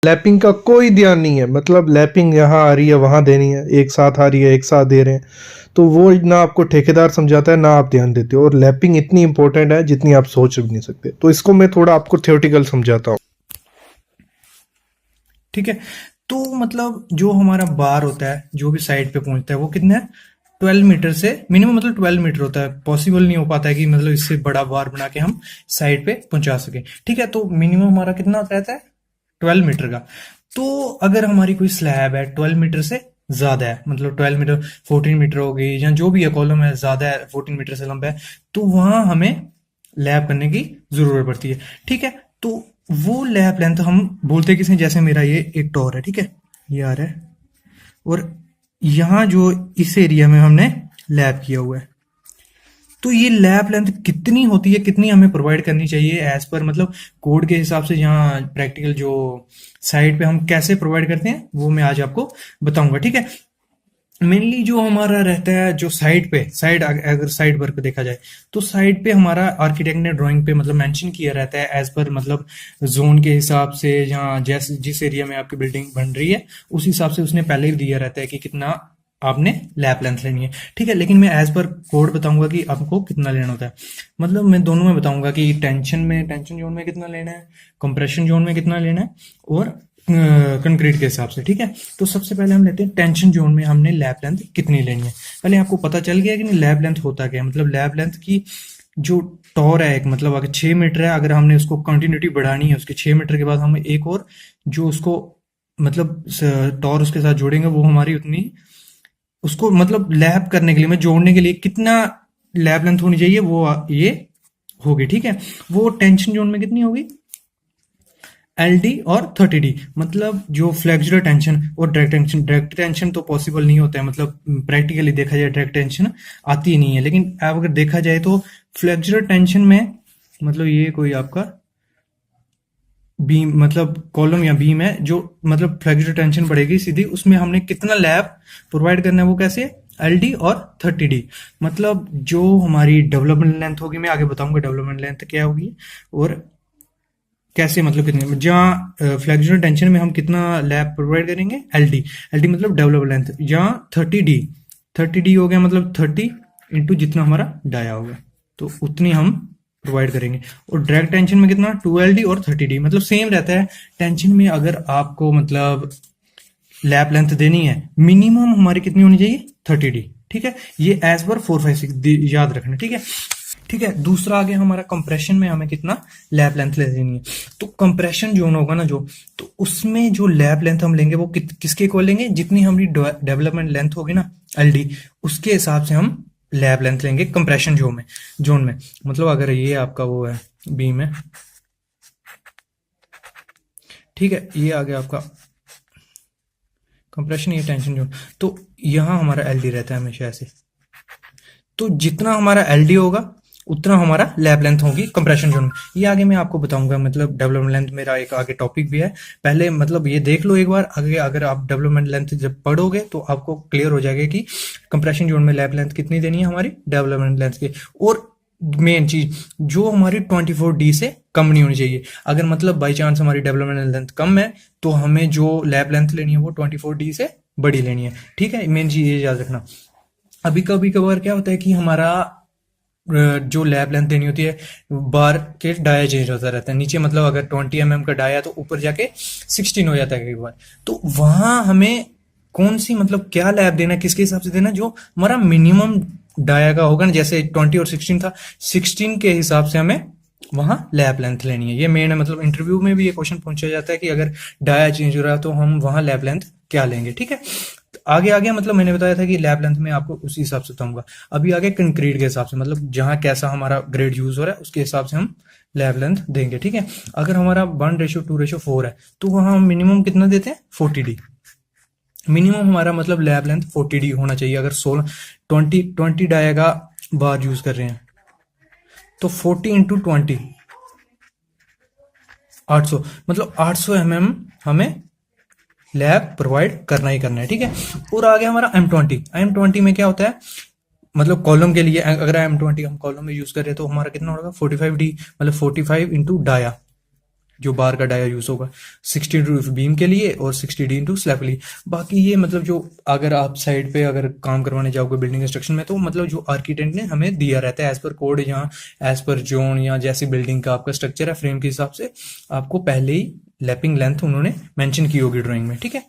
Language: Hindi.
लैपिंग का कोई ध्यान नहीं है, मतलब लैपिंग यहाँ आ रही है वहाँ देनी है, एक साथ आ रही है एक साथ दे रहे हैं, तो वो ना आपको ठेकेदार समझाता है ना आप ध्यान देते हो। और लैपिंग इतनी इंपॉर्टेंट है जितनी आप सोच भी नहीं सकते। तो इसको मैं थोड़ा आपको थ्योरेटिकल समझाता हूँ। ठीक है। तो मतलब जो हमारा बार होता है जो भी साइड पे पहुंचता है वो कितना है, 12 मीटर से मिनिमम, मतलब 12 मीटर होता है। पॉसिबल नहीं हो पाता है कि मतलब इससे बड़ा बार बना के हम साइड पे पहुंचा सके। ठीक है, तो मिनिमम हमारा कितना रहता है, 12 मीटर का। तो अगर हमारी कोई स्लैब है 12 मीटर से ज्यादा है, मतलब 12 मीटर, 14 मीटर हो गई, या जो भी है कॉलम है ज्यादा है, 14 मीटर से लंबा है, तो वहां हमें लैब करने की जरूरत पड़ती है। ठीक है, तो वो लैब लेंथ हम बोलते हैं किसे, जैसे मेरा ये एक टॉर है, ठीक है, ये आ रहा है, और यहाँ जो इस एरिया में हमने लैब किया हुआ है, तो ये लैब लेंथ कितनी होती है, कितनी हमें प्रोवाइड करनी चाहिए एज पर मतलब कोड के हिसाब से, यहाँ प्रैक्टिकल जो साइड पे हम कैसे प्रोवाइड करते हैं वो मैं आज आपको बताऊंगा। ठीक है, मेनली जो हमारा रहता है, जो साइड पे, साइड अगर साइड वर्क देखा जाए, तो साइड पे हमारा आर्किटेक्ट ने ड्राइंग पे मतलब मेंशन किया रहता है एज पर मतलब जोन के हिसाब से, जहाँ जैसे जिस एरिया में आपकी बिल्डिंग बन रही है उस हिसाब से उसने पहले ही दिया रहता है कि कितना आपने लैप लेंथ लेनी है। ठीक है, लेकिन मैं एज पर कोड बताऊंगा कि आपको कितना लेना होता है। मतलब मैं दोनों में बताऊंगा कि टेंशन जोन में कितना लेना है, कंप्रेशन जोन में कितना लेना है, और कंक्रीट के हिसाब से। ठीक है, तो सबसे पहले हम लेते हैं टेंशन जोन में हमने लैप लेंथ कितनी लेनी है। पहले आपको पता चल गया कि नहीं लैप लेंथ होता क्या है। मतलब लैप लेंथ की जो टॉर है एक, मतलब अगर 6 मीटर है, अगर हमने उसको कंटिन्यूटी बढ़ानी है, उसके 6 मीटर के बाद हमें एक और जो उसको मतलब टॉर उसके साथ जोड़ेंगे वो हमारी उतनी, उसको मतलब लैप करने के लिए, मैं जोड़ने के लिए कितना लैप लेंथ होनी चाहिए वो ये होगी। ठीक है, वो टेंशन जोन में कितनी होगी, एलडी और 30D। मतलब जो फ्लेक्सुलर टेंशन और डायरेक्ट टेंशन तो पॉसिबल नहीं होता है, मतलब प्रैक्टिकली देखा जाए डायरेक्ट टेंशन आती ही नहीं है, लेकिन अगर देखा जाए तो फ्लेक्सुलर टेंशन में मतलब ये कोई आपका बीम, मतलब कॉलम या बीम है, जो मतलब फ्लेक्सुलर टेंशन बढ़ेगी सीधी, उसमें हमने कितना लैप प्रोवाइड करना है, वो कैसे, एलडी और 30D। मतलब जो हमारी डेवलपमेंट लेंथ होगी, मैं आगे बताऊंगा डेवलपमेंट लेंथ क्या होगी और कैसे, मतलब कितने, जहाँ फ्लेक्सुरल टेंशन में हम कितना लैब प्रोवाइड करेंगे, एलडी। एलडी मतलब डेवलप लेंथ, जहाँ 30D, 30D हो गया मतलब 30 इंटू जितना हमारा डाया होगा, तो उतनी हम प्रोवाइड करेंगे। और डायरेक्ट टेंशन में कितना, 2LD और 30D, मतलब सेम रहता है। टेंशन में अगर आपको मतलब लैप लेंथ देनी है, मिनिमम हमारी कितनी होनी चाहिए, 30D। ठीक है, ये एज पर 456 याद रखना। ठीक है, ठीक है, दूसरा आ गया हमारा कंप्रेशन में हमें कितना लैप लेंथ ले लेनी है। तो कंप्रेशन जोन होगा ना जो, तो उसमें जो लैप लेंथ हम लेंगे वो किसके इक्वल लेंगे, जितनी हमारी डेवलपमेंट लेंथ होगी ना, एलडी, उसके हिसाब से हम लैप लेंथ लेंगे कंप्रेशन जोन में। मतलब अगर ये आपका वो है, बीम है, ठीक है, ये आ गया आपका कंप्रेशन, ये टेंशन जोन, तो यहाँ हमारा एलडी रहता है हमेशा ऐसे। तो जितना हमारा एलडी होगा उतना हमारा लैप लेंथ होगी कंप्रेशन जोन में। ये आगे मैं आपको बताऊंगा, मतलब डेवलपमेंट लेंथ मेरा एक आगे टॉपिक भी है। पहले मतलब ये देख लो एक बार, आगे अगर आप डेवलपमेंट लेंथ जब पढ़ोगे तो आपको क्लियर हो जाएगा कि कंप्रेशन जोन में लैप लेंथ कितनी देनी है हमारी डेवलपमेंट लेंथ की। और मेन चीज, जो हमारी 24D से कम नहीं होनी चाहिए। अगर मतलब बाई चांस हमारी डेवलपमेंट लेंथ कम है तो हमें जो लैप लेंथ लेनी है वो 24D से बड़ी लेनी है। ठीक है, मेन चीज ये याद रखना। अभी कभी कभार क्या होता है कि हमारा जो लैब लेंथ देनी होती है, बार के डाया चेंज होता रहता है नीचे, मतलब अगर 20 mm का डाया तो ऊपर जाके 16 हो जाता है कई बार। तो वहां हमें कौन सी मतलब क्या लैब देना है, किसके हिसाब से देना, जो हमारा मिनिमम डाया का होगा ना, जैसे 20 और 16 था, 16 के हिसाब से हमें वहां लैब लेंथ लेनी है। ये मेन है, मतलब इंटरव्यू में भी ये क्वेश्चन पूछा जाता है कि अगर डाया चेंज हो रहा है तो हम वहां लैब लेंथ क्या लेंगे। ठीक है, आगे आगे मतलब मैंने बताया था कि लैब लेंथ में आपको उसी हिसाब से बताऊंगा। अभी आगे कंक्रीट के हिसाब से, मतलब जहां कैसा हमारा ग्रेड यूज हो रहा है उसके हिसाब से हम लैब लेंथ देंगे। ठीक है, अगर हमारा 1:2:4 है तो वहां हम मिनिमम कितना देते हैं, 40D। मिनिमम हमारा मतलब लैब लेंथ 40D होना चाहिए। अगर 20 डाया का बार यूज कर रहे हैं तो 40 × 20 800, मतलब 800 mm हमें लैब प्रोवाइड करना ही करना है। ठीक है, और आ गया हमारा M20 में क्या होता है, मतलब कॉलम के लिए अगर M20 हम कॉलम में यूज कर रहे हैं तो हमारा कितना होगा, 45D, मतलब 45 इंटू डाया, जो बार का डाया यूज होगा 60 रूफ बीम के लिए और 60D इंटू स्लैब के लिए। बाकी ये मतलब जो अगर आप साइड पे अगर काम करवाने जाओगे बिल्डिंग कंस्ट्रक्शन में, तो मतलब जो आर्किटेक्ट ने हमें दिया रहता है एज पर कोड, या एज पर जोन, या जैसी बिल्डिंग का आपका स्ट्रक्चर है फ्रेम के हिसाब से आपको पहले ही लैपिंग लेंथ उन्होंने मेंशन की होगी ड्राइंग में, ठीक है।